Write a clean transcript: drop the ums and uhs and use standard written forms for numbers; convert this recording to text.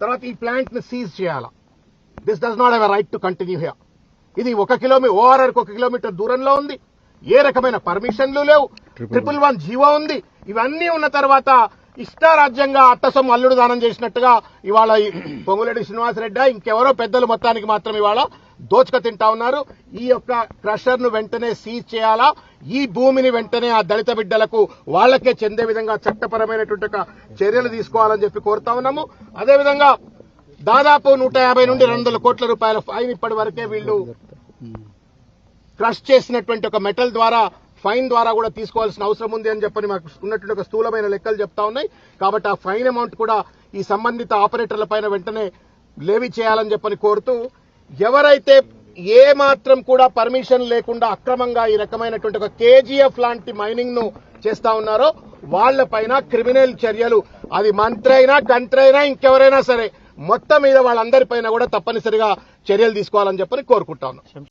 తర్వాత ఈ ప్లాంట్ ని సీజ్ చేయాలా. This does not have a right to continue here. ఇది 1 కిలోమీటర్ ఓఆర్ఆర్ 1 కిలోమీటర్ దూరంలో ఉంది. ఏ రకమైన పర్మిషన్లు లేవు. 111 జీవో ఉంది. ఇవన్నీ ఉన్న తర్వాత ఇష్టారాజ్యంగా అట్టసొమ్ము అల్లుడు దానం చేసినట్టుగా ఇవాళ పొంగులేటి శ్రీనివాసరెడ్డి ఇంకెవరో పెద్దలు మొత్తానికి మాత్రం ఇవాళ దోచుక తింటా ఉన్నారు. ఈ యొక్క క్రషర్ ను వెంటనే సీజ్ చేయాలా. ఈ భూమిని వెంటనే ఆ దళిత బిడ్డలకు వాళ్లకే చెందే విధంగా చట్టపరమైనటువంటి చర్యలు తీసుకోవాలని చెప్పి కోరుతా ఉన్నాము. అదేవిధంగా దాదాపు 150 నుండి 200 కోట్ల రూపాయల ఫైన్ ఇప్పటి వరకే వీళ్ళు క్రష్ చేసినటువంటి ఒక మెటల్ ద్వారా ఫైన్ ద్వారా కూడా తీసుకోవాల్సిన అవసరం ఉంది అని చెప్పని మాకు ఉన్నటువంటి ఒక స్థూలమైన లెక్కలు చెప్తా ఉన్నాయి. కాబట్టి ఆ ఫైన్ అమౌంట్ కూడా ఈ సంబంధిత ఆపరేటర్ల పైన వెంటనే లేవీ చేయాలని చెప్పని కోరుతూ, ఎవరైతే ఏ మాత్రం కూడా పర్మిషన్ లేకుండా అక్రమంగా ఈ రకమైనటువంటి ఒక కేజీఎఫ్ లాంటి మైనింగ్ ను చేస్తా ఉన్నారో వాళ్లపైన క్రిమినల్ చర్యలు, అది మంత్రి అయినా కంత్రి అయినా ఇంకెవరైనా సరే మొత్తం మీద వాళ్ళందరిపైన కూడా తప్పనిసరిగా చర్యలు తీసుకోవాలని చెప్పని కోరుకుంటా ఉన్నాం.